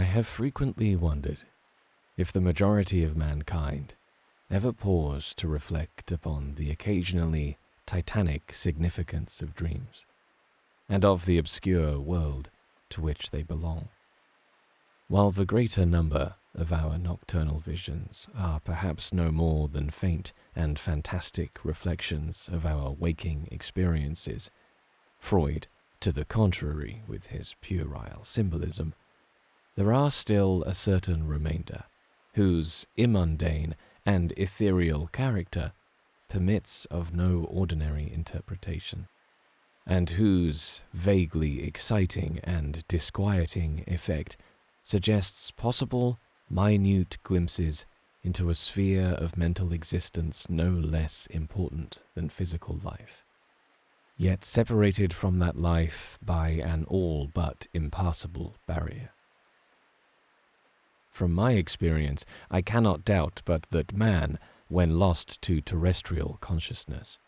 have frequently wondered if the majority of mankind ever pause to reflect upon the occasionally titanic significance of dreams, and of the obscure world to which they belong. While the greater number of our nocturnal visions are perhaps no more than faint and fantastic reflections of our waking experiences, Freud, to the contrary with his puerile symbolism, there are still a certain remainder whose immundane and ethereal character permits of no ordinary interpretation, and whose vaguely exciting and disquieting effect suggests possible, minute glimpses into a sphere of mental existence no less important than physical life, yet separated from that life by an all but impassable barrier. From my experience, I cannot doubt but that man, when lost to terrestrial consciousness,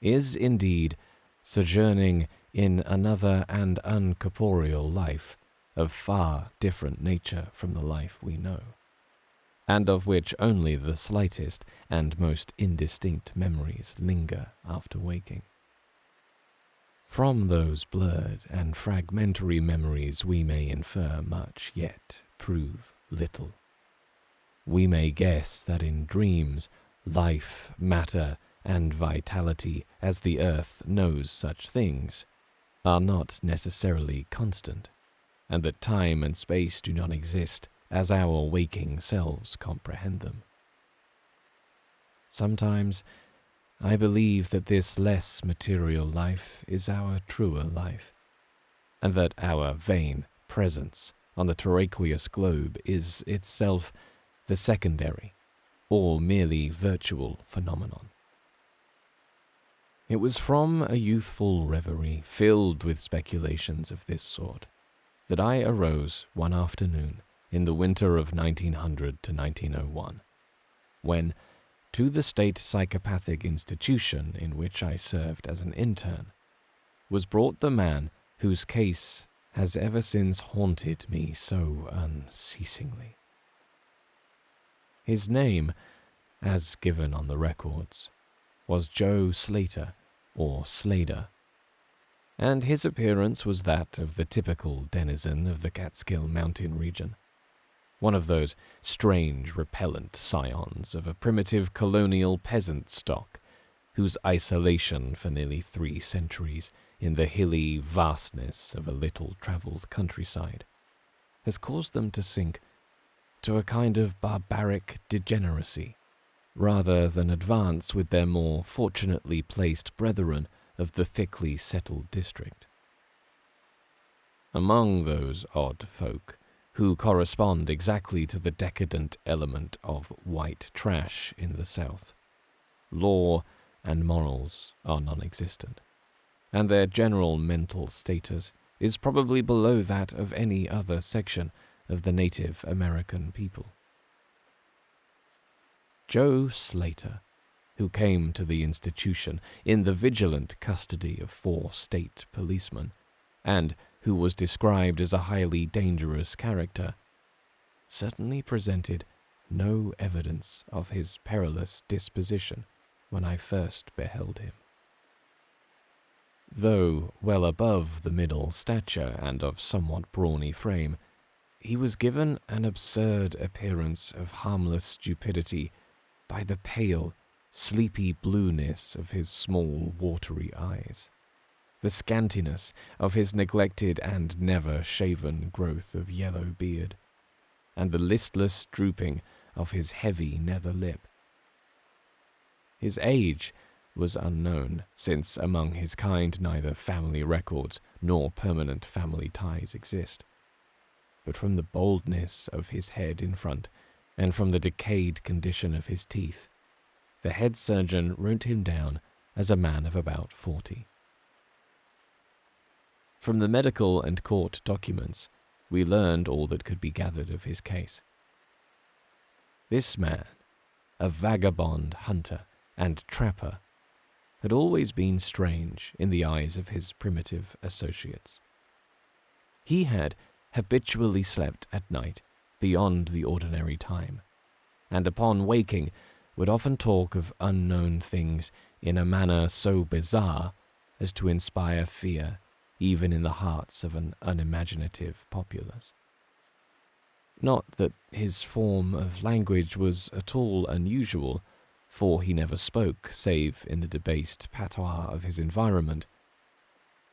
is indeed sojourning in another and uncorporeal life of far different nature from the life we know, and of which only the slightest and most indistinct memories linger after waking. From those blurred and fragmentary memories we may infer much, yet prove little. We may guess that in dreams, life, matter, and vitality, as the earth knows such things, are not necessarily constant, and that time and space do not exist as our waking selves comprehend them. Sometimes I believe that this less material life is our truer life, and that our vain presence on the terraqueous globe is itself the secondary, or merely virtual phenomenon. It was from a youthful reverie filled with speculations of this sort that I arose one afternoon in the winter of 1900 to 1901, when, to the state psychopathic institution in which I served as an intern, was brought the man whose case has ever since haunted me so unceasingly. His name, as given on the records, was Joe Slater, or Slader, and his appearance was that of the typical denizen of the Catskill Mountain region, one of those strange, repellent scions of a primitive colonial peasant stock, whose isolation for nearly 3 centuries in the hilly vastness of a little-travelled countryside has caused them to sink to a kind of barbaric degeneracy, rather than advance with their more fortunately placed brethren of the thickly settled district. Among those odd folk, who correspond exactly to the decadent element of white trash in the South, law and morals are non-existent, and their general mental status is probably below that of any other section of the Native American people. Joe Slater, who came to the institution in the vigilant custody of 4 state policemen, and who was described as a highly dangerous character, certainly presented no evidence of his perilous disposition when I first beheld him. Though well above the middle stature and of somewhat brawny frame, he was given an absurd appearance of harmless stupidity by the pale, sleepy blueness of his small, watery eyes, the scantiness of his neglected and never-shaven growth of yellow beard, and the listless drooping of his heavy nether lip. His age was unknown, since among his kind neither family records nor permanent family ties exist, but from the baldness of his head in front, and from the decayed condition of his teeth, the head surgeon wrote him down as a man of about 40. From the medical and court documents, we learned all that could be gathered of his case. This man, a vagabond hunter and trapper, had always been strange in the eyes of his primitive associates. He had habitually slept at night beyond the ordinary time, and upon waking would often talk of unknown things in a manner so bizarre as to inspire fear even in the hearts of an unimaginative populace. Not that his form of language was at all unusual, for he never spoke save in the debased patois of his environment,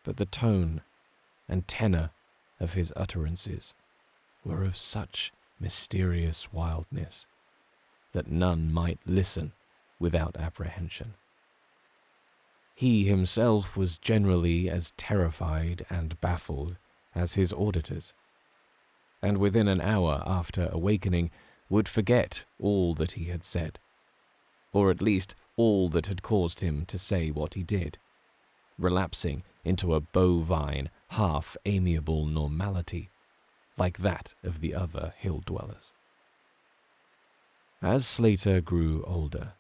but the tone and tenor of his utterances were of such mysterious wildness that none might listen without apprehension. He himself was generally as terrified and baffled as his auditors, and within an hour after awakening would forget all that he had said, or at least all that had caused him to say what he did, relapsing into a bovine, half-amiable normality, like that of the other hill-dwellers. As Slater grew older,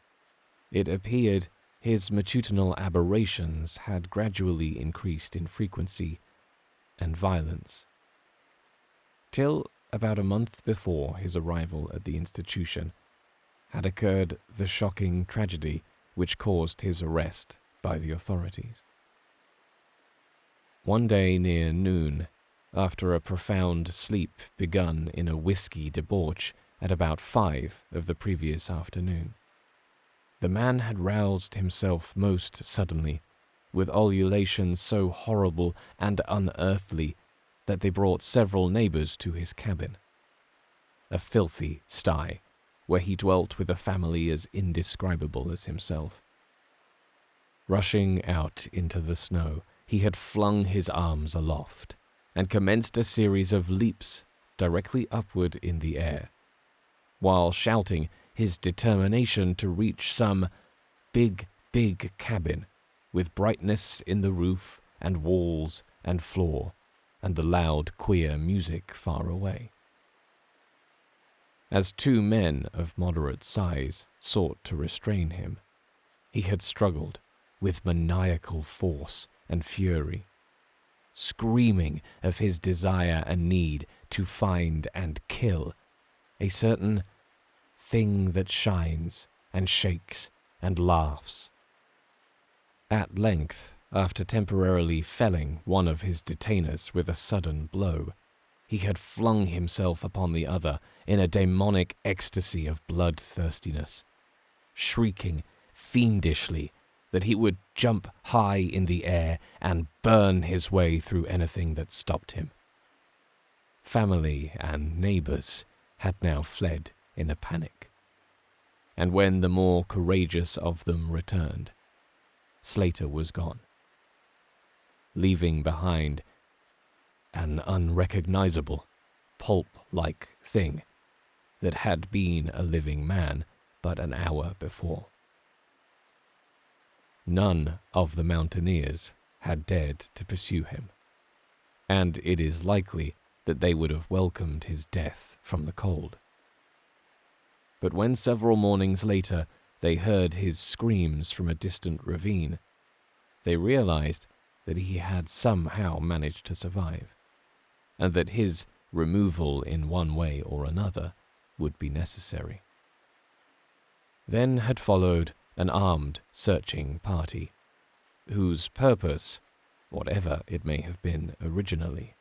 it appeared his matutinal aberrations had gradually increased in frequency and violence, till about a month before his arrival at the institution had occurred the shocking tragedy which caused his arrest by the authorities. One day near noon, after a profound sleep begun in a whiskey debauch at about 5 of the previous afternoon, the man had roused himself most suddenly, with ululations so horrible and unearthly that they brought several neighbors to his cabin, a filthy sty, where he dwelt with a family as indescribable as himself. Rushing out into the snow, he had flung his arms aloft and commenced a series of leaps directly upward in the air, while shouting his determination to reach some big cabin with brightness in the roof and walls and floor and the loud, queer music far away. As 2 men of moderate size sought to restrain him, he had struggled with maniacal force and fury, screaming of his desire and need to find and kill a certain thing that shines and shakes and laughs. At length, after temporarily felling one of his detainers with a sudden blow, he had flung himself upon the other in a demonic ecstasy of bloodthirstiness, shrieking fiendishly that he would jump high in the air and burn his way through anything that stopped him. Family and neighbors had now fled in a panic, and when the more courageous of them returned, Slater was gone, leaving behind an unrecognizable, pulp-like thing that had been a living man but an hour before. None of the mountaineers had dared to pursue him, and it is likely that they would have welcomed his death from the cold. But when several mornings later they heard his screams from a distant ravine, they realized that he had somehow managed to survive, and that his removal in one way or another would be necessary. Then had followed an armed searching party, whose purpose, whatever it may have been originally,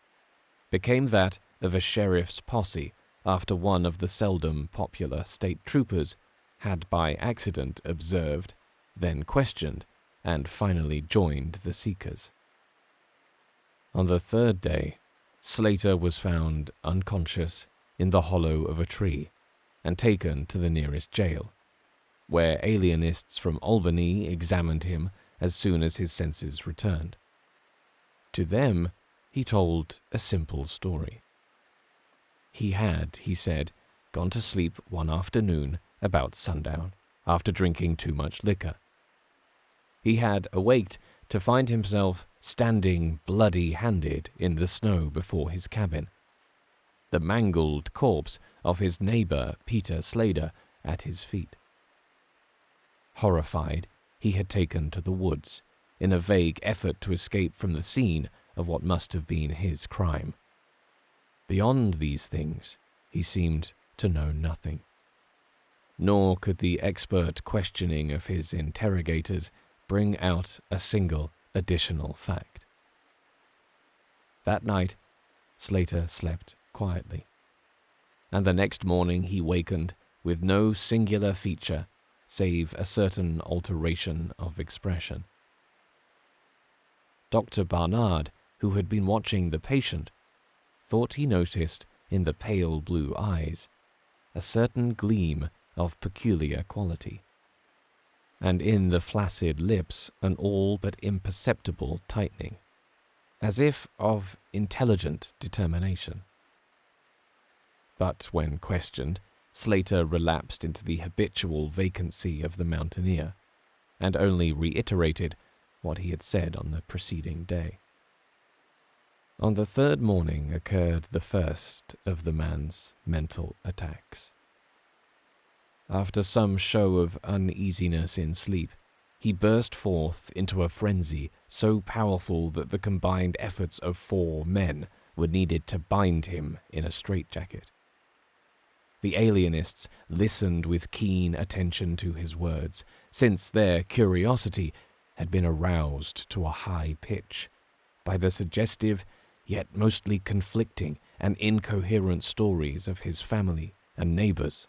became that of a sheriff's posse after one of the seldom popular state troopers had by accident observed, then questioned, and finally joined the seekers. On the 3rd day, Slater was found unconscious in the hollow of a tree and taken to the nearest jail, where alienists from Albany examined him as soon as his senses returned. To them, he told a simple story. He had, he said, gone to sleep one afternoon about sundown after drinking too much liquor. He had awaked to find himself standing bloody-handed in the snow before his cabin, the mangled corpse of his neighbor Peter Slater at his feet. Horrified, he had taken to the woods in a vague effort to escape from the scene of what must have been his crime. Beyond these things, he seemed to know nothing. Nor could the expert questioning of his interrogators bring out a single additional fact. That night, Slater slept quietly, and the next morning he wakened with no singular feature save a certain alteration of expression. Dr. Barnard, who had been watching the patient, thought he noticed in the pale blue eyes a certain gleam of peculiar quality, and in the flaccid lips an all but imperceptible tightening, as if of intelligent determination. But when questioned, Slater relapsed into the habitual vacancy of the mountaineer, and only reiterated what he had said on the preceding day. On the third morning occurred the first of the man's mental attacks. After some show of uneasiness in sleep, he burst forth into a frenzy so powerful that the combined efforts of 4 men were needed to bind him in a straitjacket. The alienists listened with keen attention to his words, since their curiosity had been aroused to a high pitch by the suggestive, yet mostly conflicting and incoherent stories of his family and neighbors.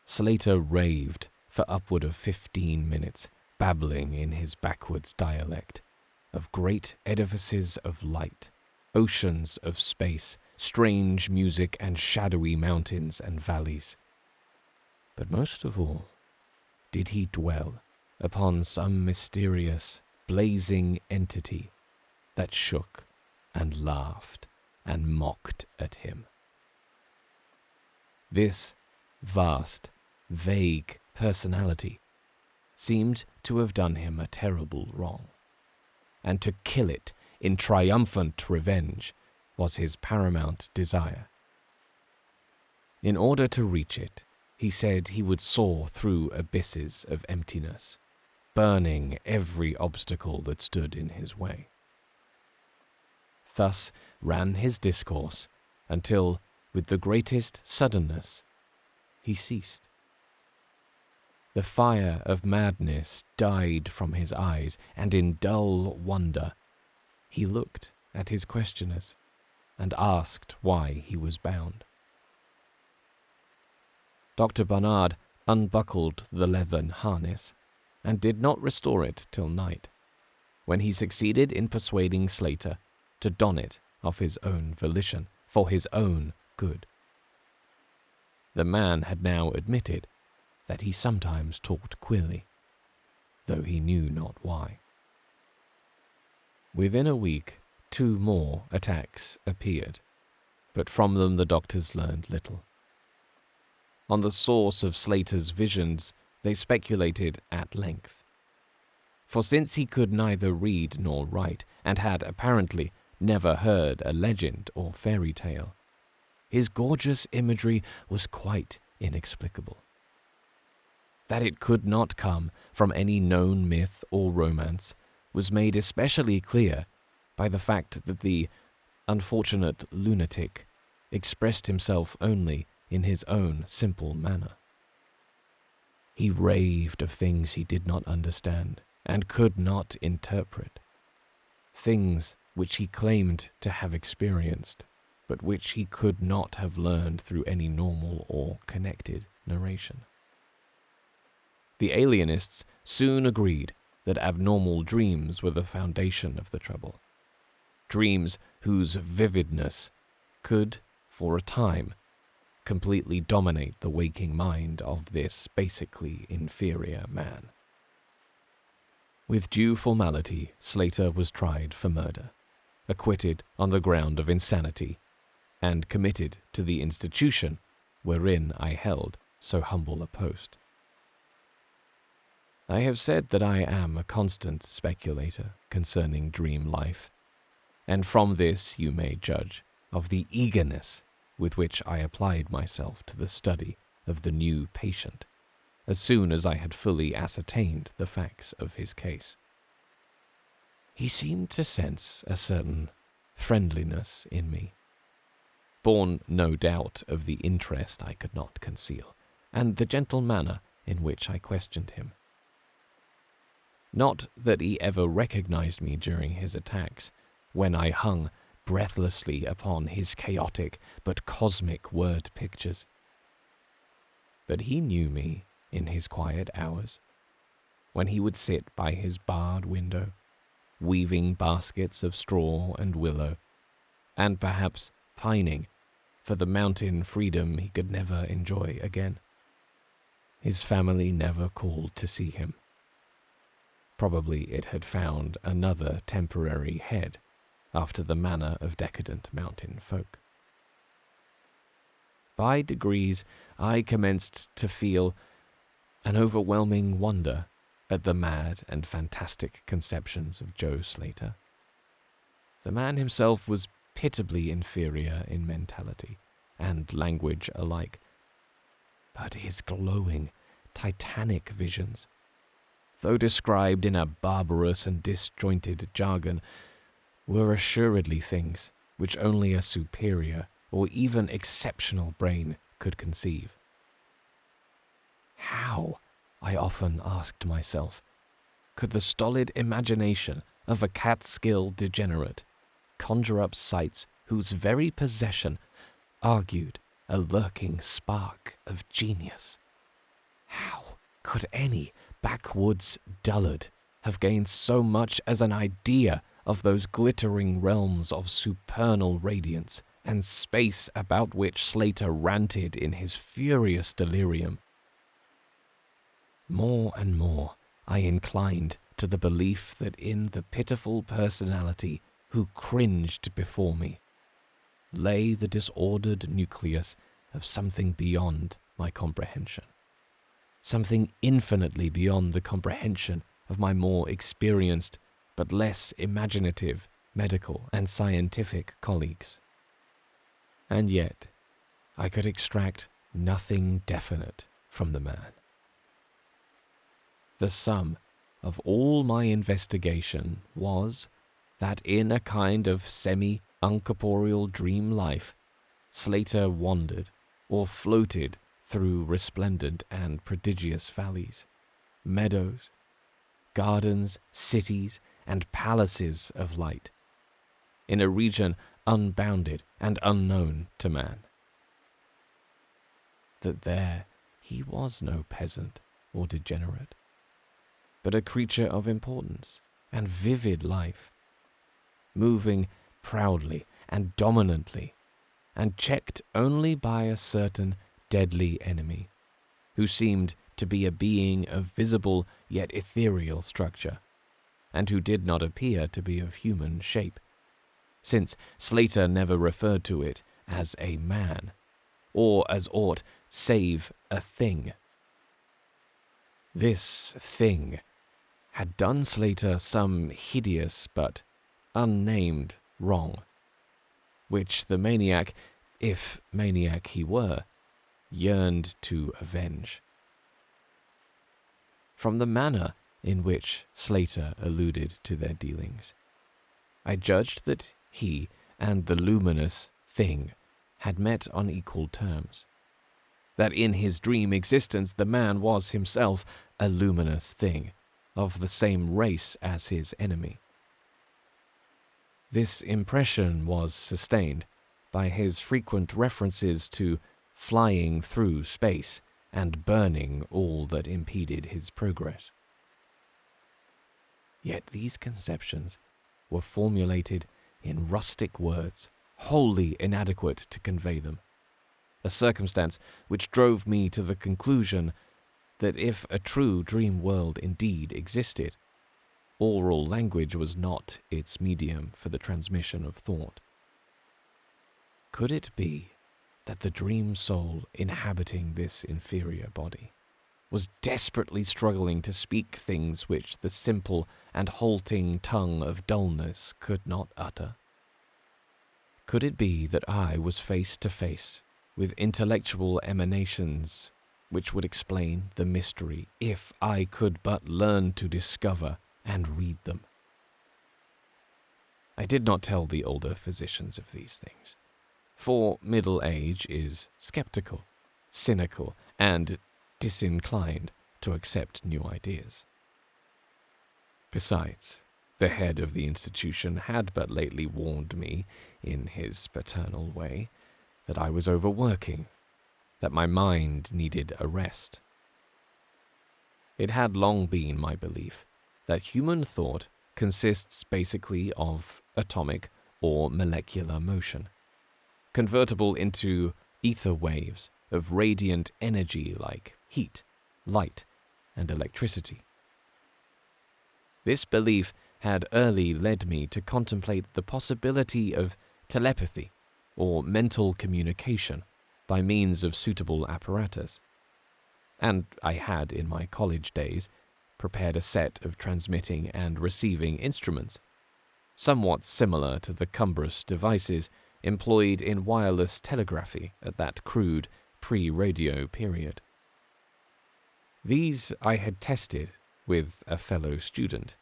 Slater raved for upward of 15 minutes, babbling in his backwards dialect of great edifices of light, oceans of space, strange music, and shadowy mountains and valleys. But most of all did he dwell upon some mysterious, blazing entity that shook and laughed and mocked at him. This vast, vague personality seemed to have done him a terrible wrong, and to kill it in triumphant revenge was his paramount desire. In order to reach it, he said he would soar through abysses of emptiness, burning every obstacle that stood in his way. Thus ran his discourse until, with the greatest suddenness, he ceased. The fire of madness died from his eyes, and in dull wonder he looked at his questioners and asked why he was bound. Dr. Barnard unbuckled the leathern harness and did not restore it till night, when he succeeded in persuading Slater to don it of his own volition, for his own good. The man had now admitted that he sometimes talked queerly, though he knew not why. Within a week, 2 more attacks appeared, but from them the doctors learned little. On the source of Slater's visions, they speculated at length. For since he could neither read nor write, and had apparently never heard a legend or fairy tale, his gorgeous imagery was quite inexplicable. That it could not come from any known myth or romance was made especially clear by the fact that the unfortunate lunatic expressed himself only in his own simple manner. He raved of things he did not understand and could not interpret, things which he claimed to have experienced, but which he could not have learned through any normal or connected narration. The alienists soon agreed that abnormal dreams were the foundation of the trouble, dreams whose vividness could, for a time, completely dominate the waking mind of this basically inferior man. With due formality, Slater was tried for murder, acquitted on the ground of insanity, and committed to the institution wherein I held so humble a post. I have said that I am a constant speculator concerning dream life, and from this you may judge of the eagerness with which I applied myself to the study of the new patient, as soon as I had fully ascertained the facts of his case. He seemed to sense a certain friendliness in me, born no doubt of the interest I could not conceal, and the gentle manner in which I questioned him. Not that he ever recognized me during his attacks, when I hung breathlessly upon his chaotic but cosmic word pictures. But he knew me in his quiet hours, when he would sit by his barred window, weaving baskets of straw and willow, and perhaps pining for the mountain freedom he could never enjoy again. His family never called to see him. Probably it had found another temporary head, after the manner of decadent mountain folk. By degrees, I commenced to feel an overwhelming wonder at the mad and fantastic conceptions of Joe Slater. The man himself was pitiably inferior in mentality and language alike, but his glowing, titanic visions, though described in a barbarous and disjointed jargon, were assuredly things which only a superior or even exceptional brain could conceive. How, I often asked myself, could the stolid imagination of a Catskill degenerate conjure up sights whose very possession argued a lurking spark of genius? How could any backwoods dullard have gained so much as an idea of those glittering realms of supernal radiance and space about which Slater ranted in his furious delirium? More and more I inclined to the belief that in the pitiful personality who cringed before me lay the disordered nucleus of something beyond my comprehension, something infinitely beyond the comprehension of my more experienced but less imaginative medical and scientific colleagues. And yet, I could extract nothing definite from the man. The sum of all my investigation was that in a kind of semi-uncorporeal dream life, Slater wandered or floated through resplendent and prodigious valleys, meadows, gardens, cities, and palaces of light, in a region unbounded and unknown to man. That there he was no peasant or degenerate, but a creature of importance and vivid life, moving proudly and dominantly, and checked only by a certain deadly enemy, who seemed to be a being of visible yet ethereal structure, and who did not appear to be of human shape, since Slater never referred to it as a man, or as aught save a thing. This thing had done Slater some hideous but unnamed wrong, which the maniac, if maniac he were, yearned to avenge. From the manner in which Slater alluded to their dealings, I judged that he and the luminous thing had met on equal terms, that in his dream existence the man was himself a luminous thing, of the same race as his enemy. This impression was sustained by his frequent references to flying through space and burning all that impeded his progress. Yet these conceptions were formulated in rustic words, wholly inadequate to convey them, a circumstance which drove me to the conclusion that if a true dream world indeed existed, oral language was not its medium for the transmission of thought. Could it be that the dream soul inhabiting this inferior body was desperately struggling to speak things which the simple and halting tongue of dullness could not utter? Could it be that I was face to face with intellectual emanations which would explain the mystery if I could but learn to discover and read them? I did not tell the older physicians of these things, For middle age is skeptical, cynical, and disinclined to accept new ideas. Besides, the head of the institution had but lately warned me, in his paternal way, that I was overworking, that my mind needed a rest. It had long been my belief that human thought consists basically of atomic or molecular motion, convertible into ether waves of radiant energy like heat, light, and electricity. This belief had early led me to contemplate the possibility of telepathy or mental communication by means of suitable apparatus, and I had, in my college days, prepared a set of transmitting and receiving instruments, somewhat similar to the cumbrous devices employed in wireless telegraphy at that crude pre-radio period. These I had tested with a fellow student,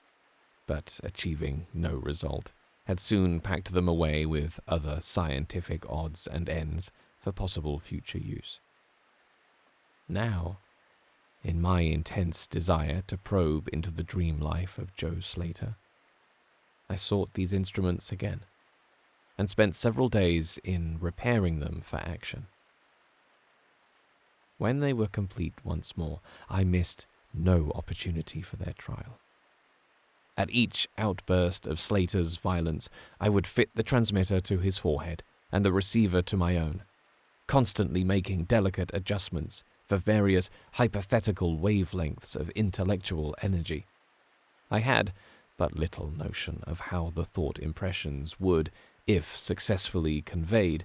but achieving no result, had soon packed them away with other scientific odds and ends for possible future use. Now, in my intense desire to probe into the dream life of Joe Slater, I sought these instruments again, and spent several days in repairing them for action. When they were complete once more, I missed no opportunity for their trial. At each outburst of Slater's violence, I would fit the transmitter to his forehead and the receiver to my own, constantly making delicate adjustments for various hypothetical wavelengths of intellectual energy. I had but little notion of how the thought impressions would, if successfully conveyed,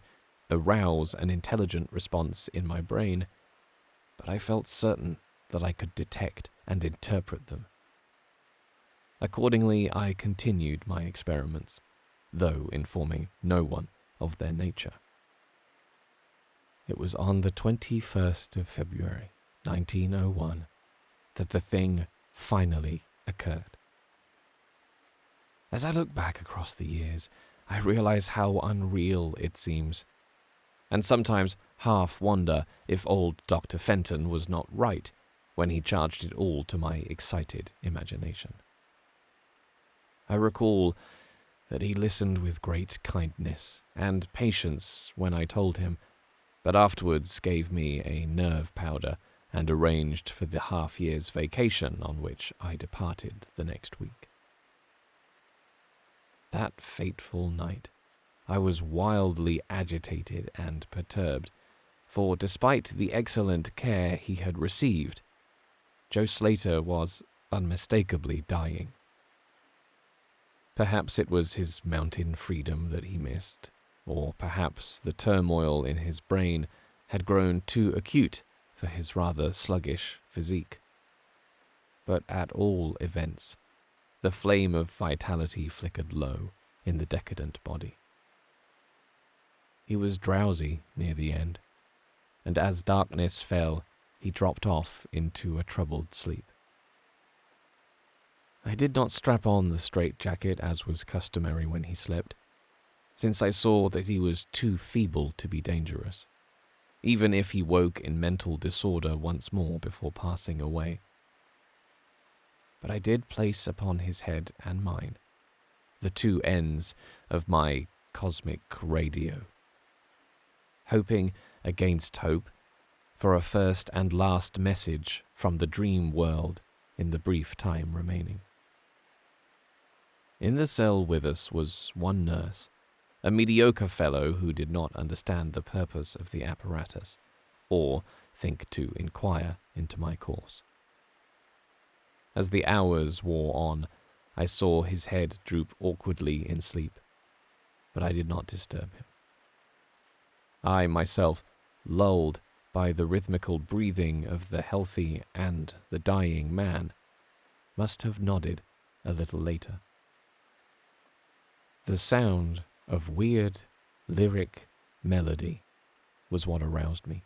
arouse an intelligent response in my brain, but I felt certain that I could detect and interpret them. Accordingly, I continued my experiments, though informing no one of their nature. It was on the 21st of February, 1901, that the thing finally occurred. As I look back across the years, I realize how unreal it seems, and sometimes half wonder if old Dr. Fenton was not right when he charged it all to my excited imagination. I recall that he listened with great kindness and patience when I told him, but afterwards gave me a nerve powder and arranged for the half-year's vacation on which I departed the next week. That fateful night, I was wildly agitated and perturbed, for despite the excellent care he had received, Joe Slater was unmistakably dying. Perhaps it was his mountain freedom that he missed, or perhaps the turmoil in his brain had grown too acute for his rather sluggish physique. But at all events, the flame of vitality flickered low in the decadent body. He was drowsy near the end, and as darkness fell, he dropped off into a troubled sleep. I did not strap on the straitjacket as was customary when he slept, since I saw that he was too feeble to be dangerous, even if he woke in mental disorder once more before passing away. But I did place upon his head and mine the two ends of my cosmic radio, hoping against hope for a first and last message from the dream world in the brief time remaining. In the cell with us was one nurse, a mediocre fellow who did not understand the purpose of the apparatus, or think to inquire into my course. As the hours wore on, I saw his head droop awkwardly in sleep, but I did not disturb him. I myself, lulled by the rhythmical breathing of the healthy and the dying man, must have nodded a little later. The sound of weird, lyric melody was what aroused me.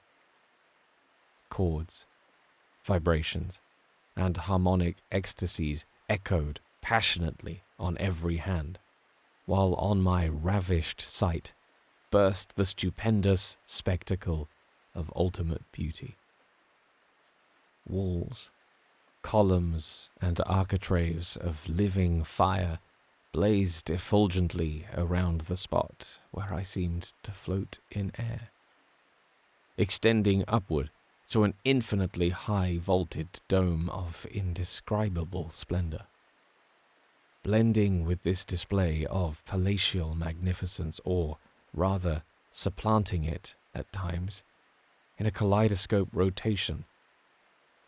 Chords, vibrations, and harmonic ecstasies echoed passionately on every hand, while on my ravished sight burst the stupendous spectacle of ultimate beauty. Walls, columns, and architraves of living fire blazed effulgently around the spot where I seemed to float in air, extending upward to an infinitely high-vaulted dome of indescribable splendor. Blending with this display of palatial magnificence, or rather supplanting it at times, in a kaleidoscope rotation,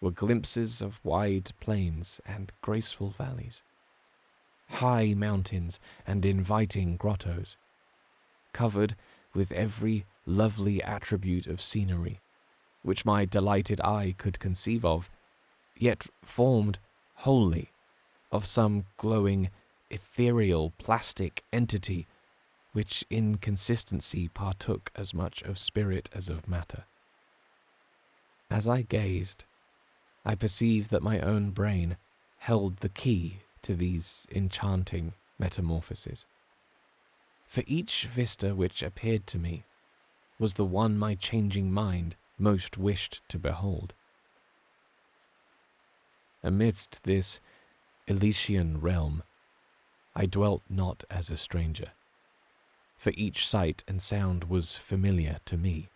were glimpses of wide plains and graceful valleys, high mountains and inviting grottos, covered with every lovely attribute of scenery which my delighted eye could conceive of, yet formed wholly of some glowing, ethereal, plastic entity which in consistency partook as much of spirit as of matter. As I gazed, I perceived that my own brain held the key to these enchanting metamorphoses. For each vista which appeared to me was the one my changing mind most wished to behold. Amidst this Elysian realm, I dwelt not as a stranger, for each sight and sound was familiar to me,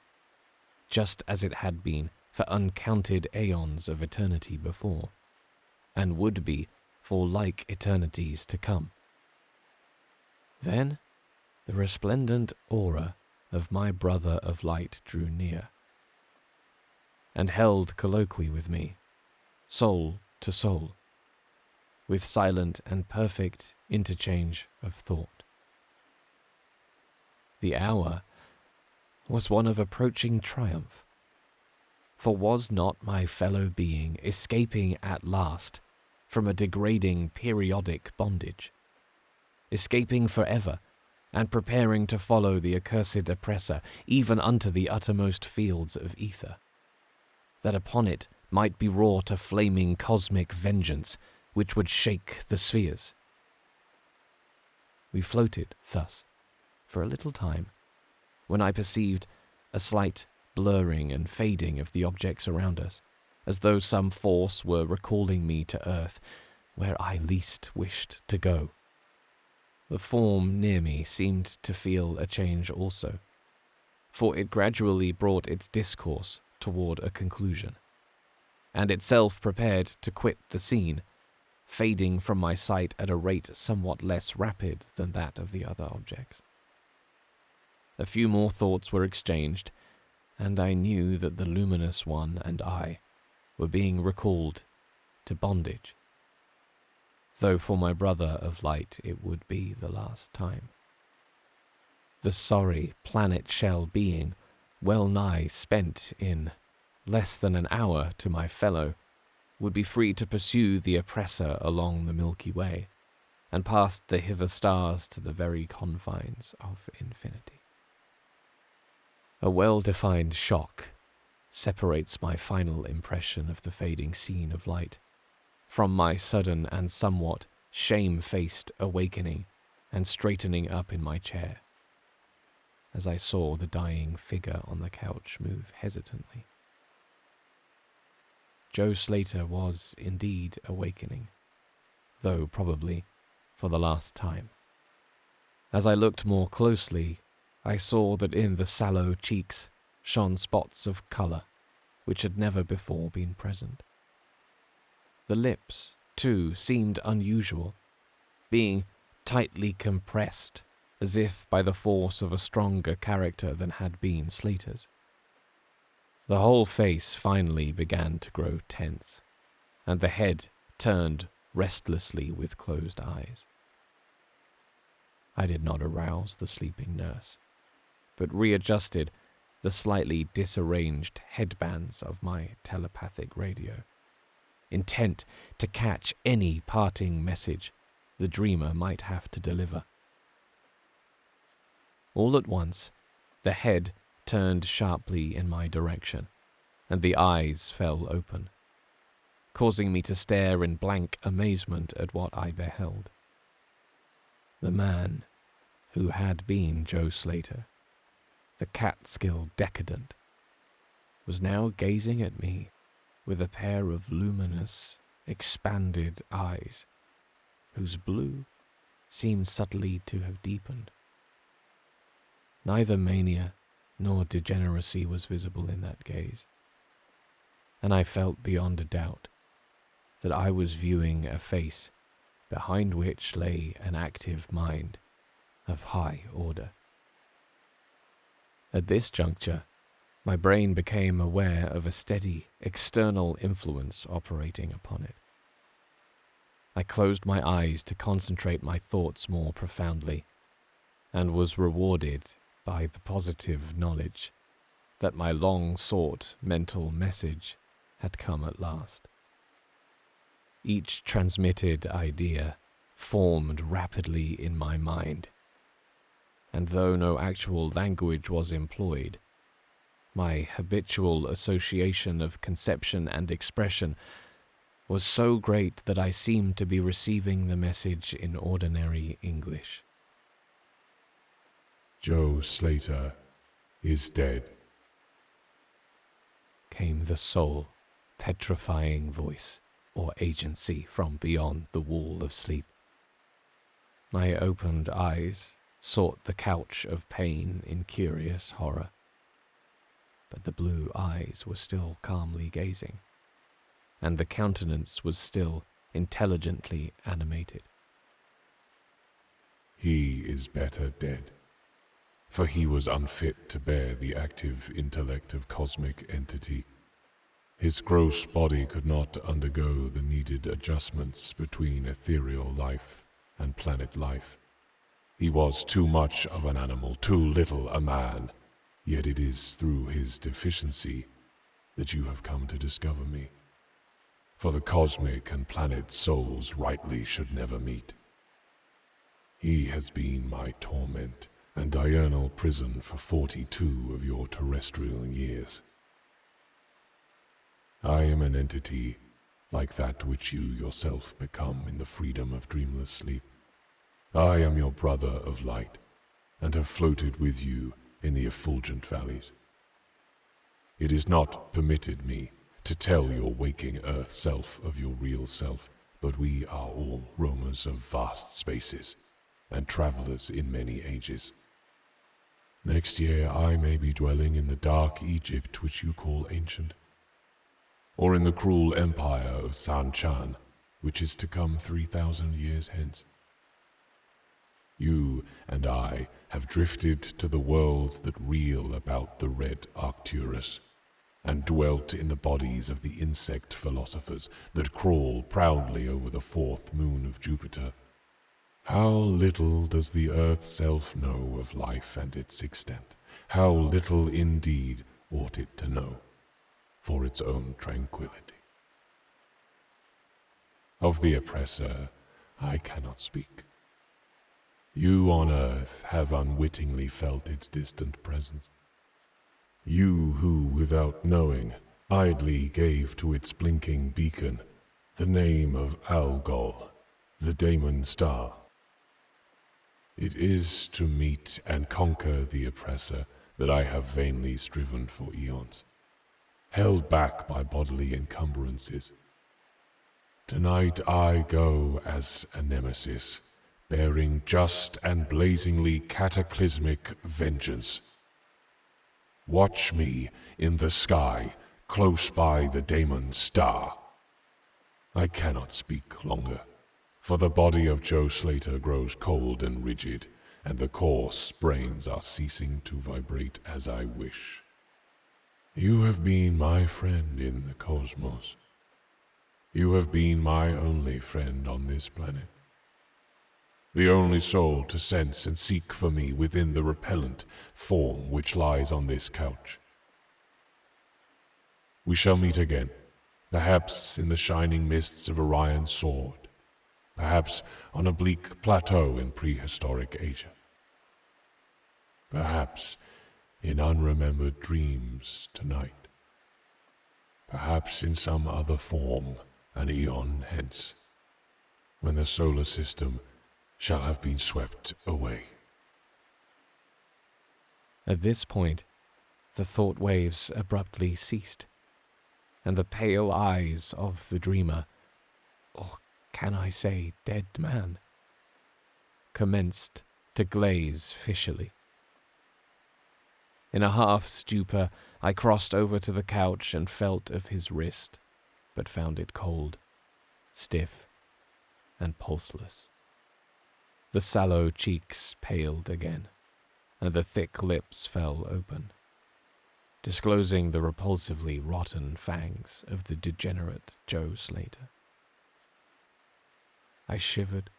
just as it had been for uncounted aeons of eternity before, and would be for like eternities to come. Then the resplendent aura of my brother of light drew near, and held colloquy with me, soul to soul, with silent and perfect interchange of thought. The hour was one of approaching triumph, for was not my fellow being escaping at last from a degrading periodic bondage, escaping forever, and preparing to follow the accursed oppressor even unto the uttermost fields of ether, that upon it might be wrought a flaming cosmic vengeance which would shake the spheres? We floated thus for a little time, when I perceived a slight blurring and fading of the objects around us, as though some force were recalling me to earth, where I least wished to go. The form near me seemed to feel a change also, for it gradually brought its discourse toward a conclusion, and itself prepared to quit the scene, fading from my sight at a rate somewhat less rapid than that of the other objects. A few more thoughts were exchanged, and I knew that the luminous one and I were being recalled to bondage, though for my brother of light it would be the last time. The sorry planet-shell being, well nigh spent in less than an hour to my fellow, would be free to pursue the oppressor along the Milky Way, and past the hither stars to the very confines of infinity. A well-defined shock separates my final impression of the fading scene of light from my sudden and somewhat shame-faced awakening and straightening up in my chair, as I saw the dying figure on the couch move hesitantly. Joe Slater was indeed awakening, though probably for the last time. As I looked more closely, I saw that in the sallow cheeks shone spots of colour which had never before been present. The lips, too, seemed unusual, being tightly compressed, as if by the force of a stronger character than had been Slater's. The whole face finally began to grow tense, and the head turned restlessly with closed eyes. I did not arouse the sleeping nurse, but readjusted the slightly disarranged headbands of my telepathic radio, intent to catch any parting message the dreamer might have to deliver. All at once, the head turned sharply in my direction, and the eyes fell open, causing me to stare in blank amazement at what I beheld. The man who had been Joe Slater the Catskill decadent, was now gazing at me with a pair of luminous, expanded eyes, whose blue seemed subtly to have deepened. Neither mania nor degeneracy was visible in that gaze, and I felt beyond a doubt that I was viewing a face behind which lay an active mind of high order. At this juncture, my brain became aware of a steady, external influence operating upon it. I closed my eyes to concentrate my thoughts more profoundly, and was rewarded by the positive knowledge that my long-sought mental message had come at last. Each transmitted idea formed rapidly in my mind, and though no actual language was employed, my habitual association of conception and expression was so great that I seemed to be receiving the message in ordinary English. Joe Slater is dead, came the sole, petrifying voice or agency from beyond the wall of sleep. My opened eyes sought the couch of pain in curious horror, but the blue eyes were still calmly gazing, and the countenance was still intelligently animated. He is better dead, for he was unfit to bear the active intellect of cosmic entity. His gross body could not undergo the needed adjustments between ethereal life and planet life. He was too much of an animal, too little a man, yet it is through his deficiency that you have come to discover me. For the cosmic and planet souls rightly should never meet. He has been my torment and diurnal prison for 42 of your terrestrial years. I am an entity like that which you yourself become in the freedom of dreamless sleep. I am your brother of light, and have floated with you in the effulgent valleys. It is not permitted me to tell your waking earth self of your real self, but we are all roamers of vast spaces, and travelers in many ages. Next year I may be dwelling in the dark Egypt which you call ancient, or in the cruel empire of San-Chan, which is to come 3,000 years hence. You and I have drifted to the worlds that reel about the red Arcturus, and dwelt in the bodies of the insect philosophers that crawl proudly over the fourth moon of Jupiter. How little does the earth self know of life and its extent? How little indeed ought it to know, for its own tranquility. Of the oppressor I cannot speak. You on earth have unwittingly felt its distant presence. You who, without knowing, idly gave to its blinking beacon the name of Algol, the Daemon Star. It is to meet and conquer the oppressor that I have vainly striven for eons, held back by bodily encumbrances. Tonight I go as a nemesis, bearing just and blazingly cataclysmic vengeance. Watch me in the sky, close by the Daemon Star. I cannot speak longer, for the body of Joe Slater grows cold and rigid, and the coarse brains are ceasing to vibrate as I wish. You have been my friend in the cosmos. You have been my only friend on this planet. The only soul to sense and seek for me within the repellent form which lies on this couch. We shall meet again, perhaps in the shining mists of Orion's sword, perhaps on a bleak plateau in prehistoric Asia, perhaps in unremembered dreams tonight, perhaps in some other form an eon hence, when the solar system shall have been swept away. At this point, the thought waves abruptly ceased, and the pale eyes of the dreamer, or can I say dead man, commenced to glaze fishily. In a half-stupor, I crossed over to the couch and felt of his wrist, but found it cold, stiff, and pulseless. The sallow cheeks paled again, and the thick lips fell open, disclosing the repulsively rotten fangs of the degenerate Joe Slater. I shivered,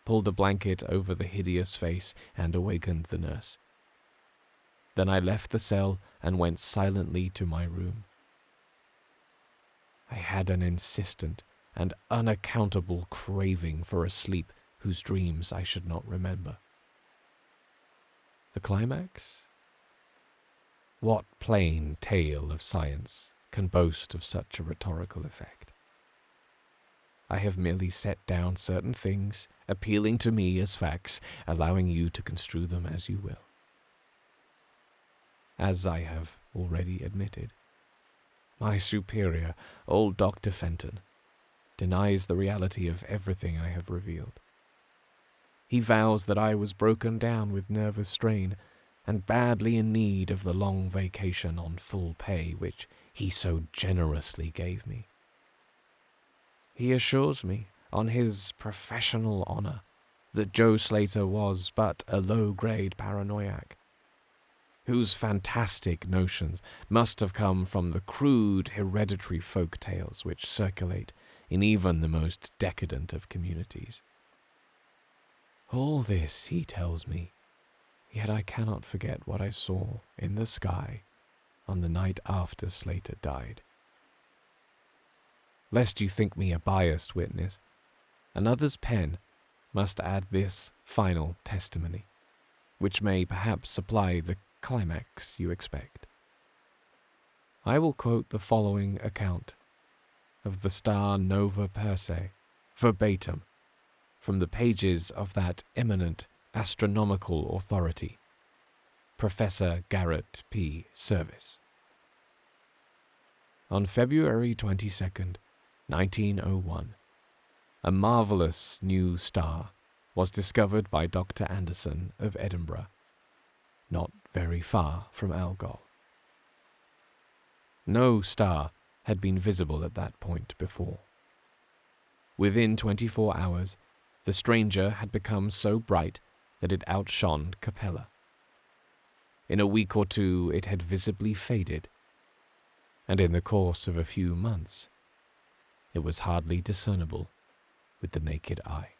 pulled a blanket over the hideous face, and awakened the nurse. Then I left the cell and went silently to my room. I had an insistent and unaccountable craving for a sleep whose dreams I should not remember. The climax? What plain tale of science can boast of such a rhetorical effect? I have merely set down certain things, appealing to me as facts, allowing you to construe them as you will. As I have already admitted, my superior, old Dr. Fenton, denies the reality of everything I have revealed. He vows that I was broken down with nervous strain and badly in need of the long vacation on full pay which he so generously gave me. He assures me, on his professional honor, that Joe Slater was but a low-grade paranoiac, whose fantastic notions must have come from the crude hereditary folk tales which circulate in even the most decadent of communities. All this he tells me, yet I cannot forget what I saw in the sky on the night after Slater died. Lest you think me a biased witness, another's pen must add this final testimony, which may perhaps supply the climax you expect. I will quote the following account of the star Nova Persei, verbatim, from the pages of that eminent astronomical authority, Professor Garrett P. Service. On February 22nd, 1901, a marvelous new star was discovered by Dr. Anderson of Edinburgh, not very far from Algol. No star had been visible at that point before. Within 24 hours, the stranger had become so bright that it outshone Capella. In a week or two it had visibly faded, and in the course of a few months, it was hardly discernible with the naked eye.